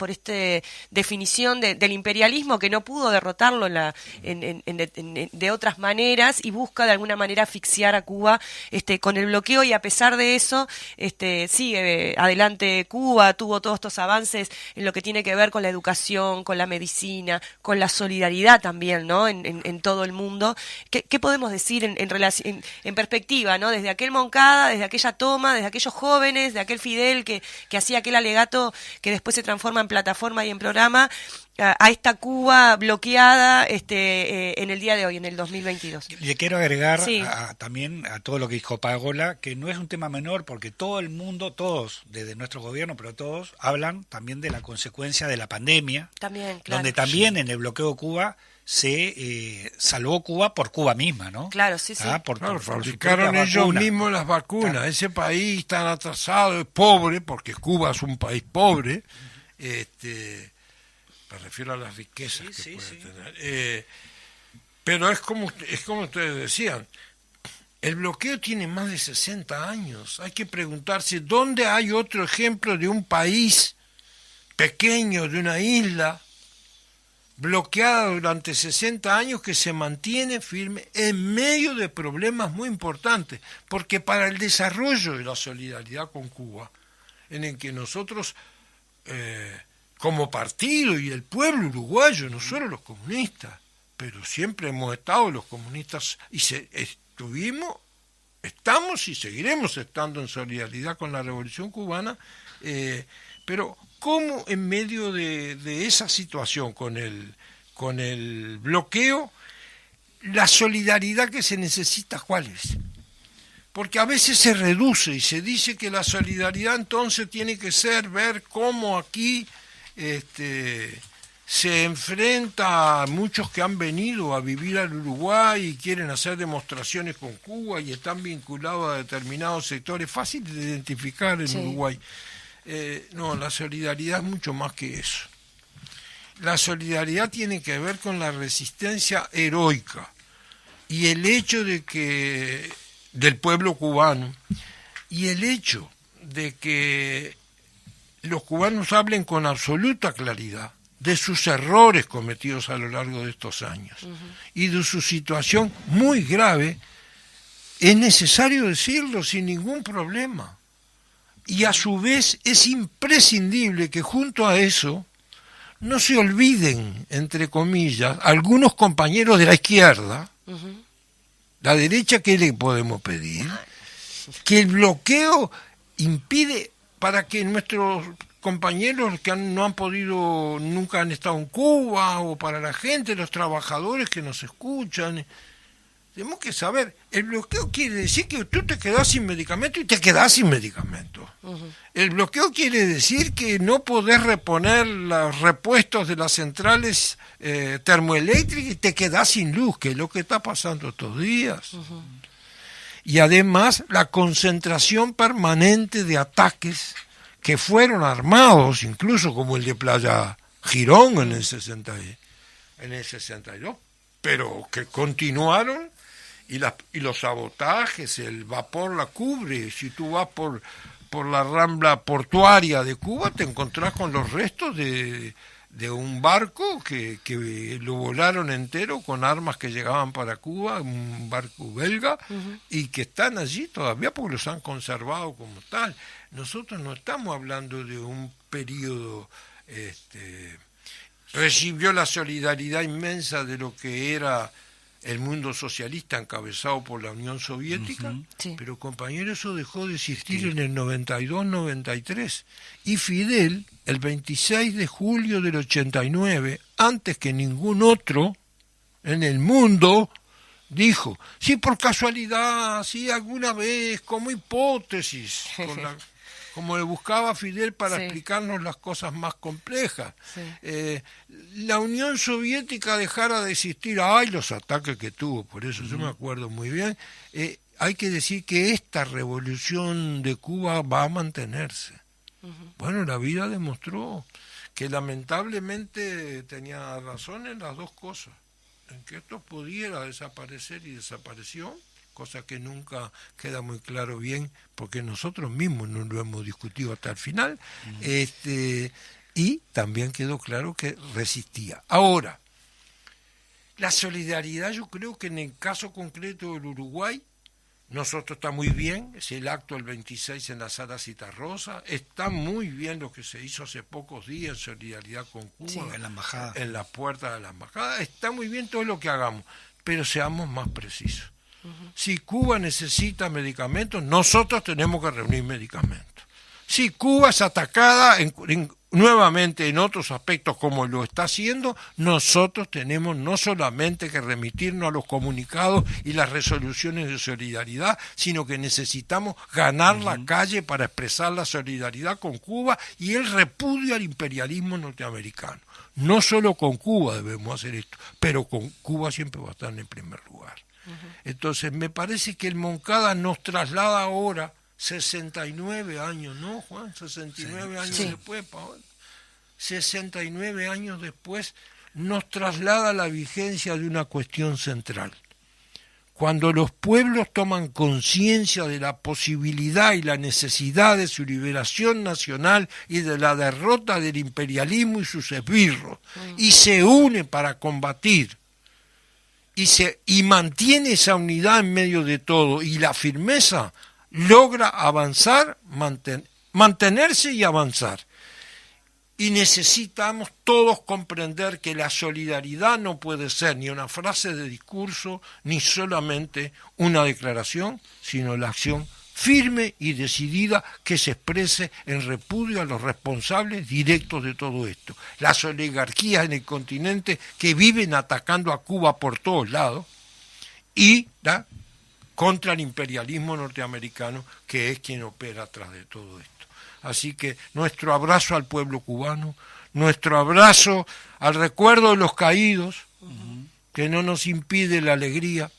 definición del imperialismo que no pudo derrotarlo de otras maneras y busca de alguna manera asfixiar a Cuba con el bloqueo, y a pesar de eso sigue adelante Cuba, tuvo todos estos avances en lo que tiene que ver con la educación, con la medicina, con la solidaridad también, ¿no? En todo el mundo. ¿Qué podemos decir en perspectiva, ¿no? Desde aquel Moncada, desde aquella toma, desde aquellos jóvenes, de aquel Fidel que hacía aquel alegato que después se transforma en plataforma y en programa, a esta Cuba bloqueada en el día de hoy, en el 2022. Le quiero agregar Sí. también a todo lo que dijo Paola, que no es un tema menor, porque todo el mundo, todos, desde nuestro gobierno, pero todos, hablan también de la consecuencia de la pandemia, También, claro. donde también en el bloqueo de Cuba se salvó Cuba por Cuba misma, ¿no? Claro, sí, sí. Por su fabricaron propia ellos vacuna. mismos las vacunas. Claro. Ese país tan atrasado, es pobre, porque Cuba es un país pobre, me refiero a las riquezas que puede tener. Pero es como ustedes decían, el bloqueo tiene más de 60 años. Hay que preguntarse dónde hay otro ejemplo de un país pequeño, de una isla, bloqueada durante 60 años, que se mantiene firme en medio de problemas muy importantes, porque para el desarrollo de la solidaridad con Cuba, en el que nosotros, como partido y el pueblo uruguayo, no solo los comunistas, pero siempre hemos estado los comunistas y estamos y seguiremos estando en solidaridad con la Revolución Cubana, pero ¿cómo en medio de esa situación con el bloqueo, la solidaridad que se necesita, cuál es? Porque a veces se reduce y se dice que la solidaridad entonces tiene que ser ver cómo aquí se enfrenta a muchos que han venido a vivir al Uruguay y quieren hacer demostraciones con Cuba y están vinculados a determinados sectores. Fácil de identificar en Uruguay. No, la solidaridad es mucho más que eso. La solidaridad tiene que ver con la resistencia heroica y el hecho del pueblo cubano, y el hecho de que los cubanos hablen con absoluta claridad de sus errores cometidos a lo largo de estos años y de su situación muy grave, es necesario decirlo sin ningún problema. Y a su vez es imprescindible que junto a eso no se olviden, entre comillas, algunos compañeros de la izquierda. La derecha, ¿qué le podemos pedir? Que el bloqueo impide, para que nuestros compañeros que no han podido, nunca han estado en Cuba, o para la gente, los trabajadores que nos escuchan, tenemos que saber, el bloqueo quiere decir que tú te quedás sin medicamento y te quedás sin medicamento. El bloqueo quiere decir que no podés reponer los repuestos de las centrales termoeléctricas y te quedás sin luz, que es lo que está pasando estos días. Y además la concentración permanente de ataques que fueron armados, incluso como el de Playa Girón en el 62, pero que continuaron, y los sabotajes, el vapor la cubre. Si tú vas por la rambla portuaria de Cuba, te encontrás con los restos de un barco que lo volaron entero con armas que llegaban para Cuba, un barco belga, y que están allí todavía porque los han conservado como tal. Nosotros no estamos hablando de un periodo, recibió la solidaridad inmensa de lo que era el mundo socialista encabezado por la Unión Soviética, pero compañeros, eso dejó de existir en el 92-93, y Fidel, el 26 de julio del 89, antes que ningún otro en el mundo, dijo, si por casualidad, si alguna vez, como hipótesis, como le buscaba Fidel para explicarnos las cosas más complejas, la Unión Soviética dejara de existir, los ataques que tuvo, por eso yo me acuerdo muy bien, hay que decir que esta revolución de Cuba va a mantenerse. Bueno, la vida demostró que lamentablemente tenía razón en las dos cosas, en que esto pudiera desaparecer y desapareció, cosa que nunca queda muy claro bien, porque nosotros mismos no lo hemos discutido hasta el final, y también quedó claro que resistía. Ahora, la solidaridad, yo creo que en el caso concreto del Uruguay, nosotros está muy bien, es el acto del 26 en la Sala Citarrosa, está muy bien lo que se hizo hace pocos días en solidaridad con Cuba, sí, en la embajada, en la puerta de la embajada, está muy bien todo lo que hagamos, pero seamos más precisos. Si Cuba necesita medicamentos, nosotros tenemos que reunir medicamentos. Si Cuba es atacada nuevamente en otros aspectos como lo está haciendo, nosotros tenemos no solamente que remitirnos a los comunicados y las resoluciones de solidaridad, sino que necesitamos ganar la calle para expresar la solidaridad con Cuba y el repudio al imperialismo norteamericano. No solo con Cuba debemos hacer esto, pero con Cuba siempre va a estar en el primer lugar. Entonces me parece que el Moncada nos traslada ahora 69 años, ¿no, Juan? 69 años después, Paola. 69 años después nos traslada la vigencia de una cuestión central. Cuando los pueblos toman conciencia de la posibilidad y la necesidad de su liberación nacional y de la derrota del imperialismo y sus esbirros, y se unen para combatir, y mantiene esa unidad en medio de todo, y la firmeza logra avanzar, mantenerse y avanzar. Y necesitamos todos comprender que la solidaridad no puede ser ni una frase de discurso, ni solamente una declaración, sino la acción firme y decidida que se exprese en repudio a los responsables directos de todo esto. Las oligarquías en el continente que viven atacando a Cuba por todos lados y contra el imperialismo norteamericano, que es quien opera atrás de todo esto. Así que nuestro abrazo al pueblo cubano, nuestro abrazo al recuerdo de los caídos, que no nos impide la alegría,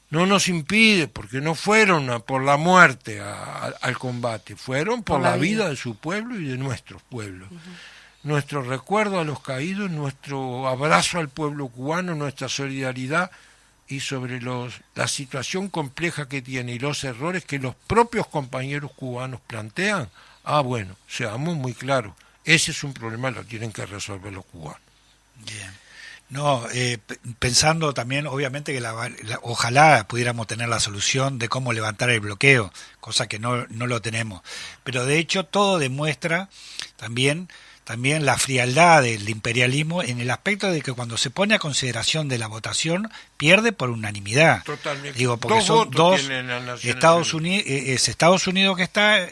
no nos impide, porque no fueron por la muerte al combate, fueron por la vida de su pueblo y de nuestros pueblos. Nuestro recuerdo a los caídos, nuestro abrazo al pueblo cubano, nuestra solidaridad, y sobre la situación compleja que tiene y los errores que los propios compañeros cubanos plantean, bueno, seamos muy claros, ese es un problema, lo tienen que resolver los cubanos. Bien. No, pensando también, obviamente, que ojalá pudiéramos tener la solución de cómo levantar el bloqueo, cosa que no lo tenemos. Pero de hecho todo demuestra también la frialdad del imperialismo en el aspecto de que cuando se pone a consideración de la votación pierde por unanimidad. Totalmente. Digo, porque son dos, Estados Unidos que está,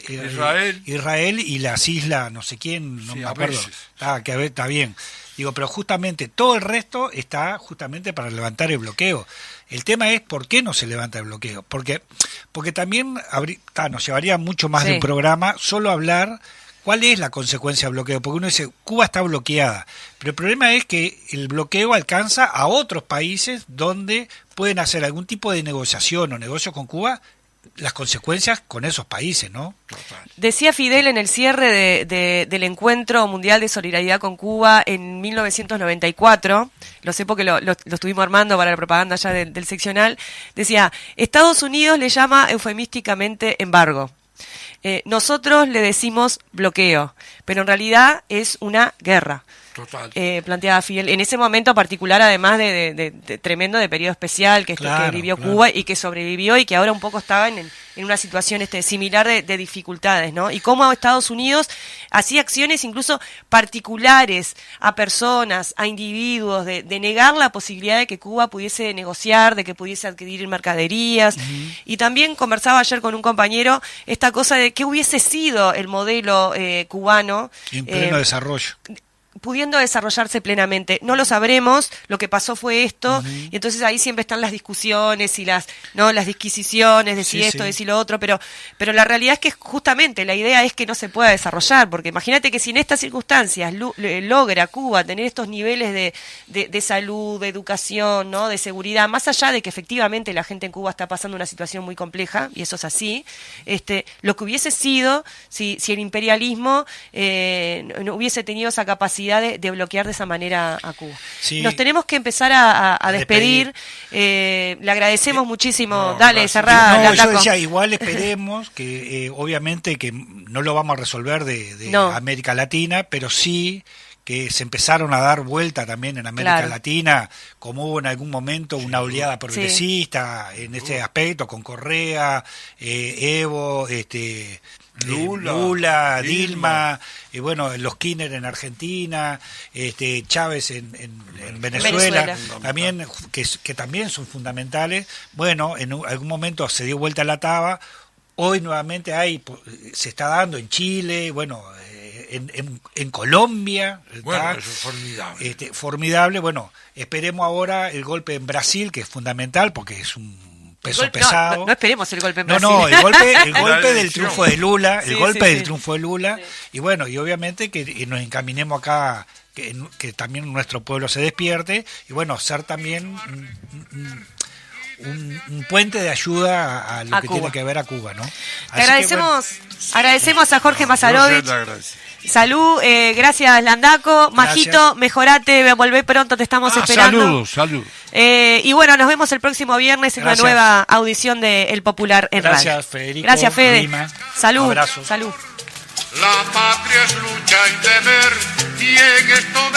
Israel y las islas, no sé quién, no me acuerdo. Está bien. Digo, pero justamente todo el resto está justamente para levantar el bloqueo. El tema es por qué no se levanta el bloqueo. Porque también nos llevaría mucho más de un programa solo hablar cuál es la consecuencia del bloqueo. Porque uno dice, Cuba está bloqueada. Pero el problema es que el bloqueo alcanza a otros países donde pueden hacer algún tipo de negociación o negocio con Cuba, las consecuencias con esos países, ¿no? Decía Fidel en el cierre del Encuentro Mundial de Solidaridad con Cuba en 1994, lo sé porque lo estuvimos armando para la propaganda ya del seccional, decía, Estados Unidos le llama eufemísticamente embargo. Nosotros le decimos bloqueo, pero en realidad es una guerra. Total. Planteaba Fidel, en ese momento particular, además de tremendo de periodo especial que vivió Cuba y que sobrevivió y que ahora un poco estaba en una situación similar de dificultades, ¿no? Y cómo Estados Unidos hacía acciones incluso particulares a personas, a individuos, de negar la posibilidad de que Cuba pudiese negociar, de que pudiese adquirir mercaderías. Y también conversaba ayer con un compañero esta cosa de qué hubiese sido el modelo cubano. En pleno desarrollo. pudiendo desarrollarse plenamente. No lo sabremos, lo que pasó fue esto, y entonces ahí siempre están las discusiones y las disquisiciones de si esto, de si lo otro, pero la realidad es que justamente la idea es que no se pueda desarrollar, porque imagínate que si en estas circunstancias logra Cuba tener estos niveles de salud, de educación, ¿no? De seguridad, más allá de que efectivamente la gente en Cuba está pasando una situación muy compleja, y eso es así, lo que hubiese sido si el imperialismo no hubiese tenido esa capacidad de bloquear de esa manera a Cuba. Sí. Nos tenemos que empezar a despedir. Le agradecemos muchísimo. Dale, cerrá. Yo decía, igual esperemos que obviamente que no lo vamos a resolver de América Latina, pero sí que se empezaron a dar vuelta también en América Latina, como hubo en algún momento una oleada progresista en este aspecto, con Correa, Evo, Lula, Dilma, y bueno, los Kirchner en Argentina, Chávez en Venezuela, también que también son fundamentales. Bueno, en algún momento se dio vuelta la taba. Hoy nuevamente se está dando en Chile, bueno, en Colombia. Bueno, eso es formidable. Formidable. Bueno, esperemos ahora el golpe en Brasil, que es fundamental porque es un peso pesado. No esperemos el golpe en Brasil. No, el golpe del triunfo de Lula, del triunfo de Lula, y bueno, y obviamente que nos encaminemos acá, que también nuestro pueblo se despierte, y bueno, ser también un puente de ayuda a lo que Cuba tiene que ver a Cuba, ¿no? Agradecemos a Jorge Mazarovich. Salud, gracias Landaco. Majito, mejorate, volvé pronto, te estamos esperando. Salud. Y bueno, nos vemos el próximo viernes en una nueva audición de El Popular en Radio. Gracias, Federico. Gracias, Fede. Lima. Salud. Abrazo. Salud. La patria es lucha y deber, y en esto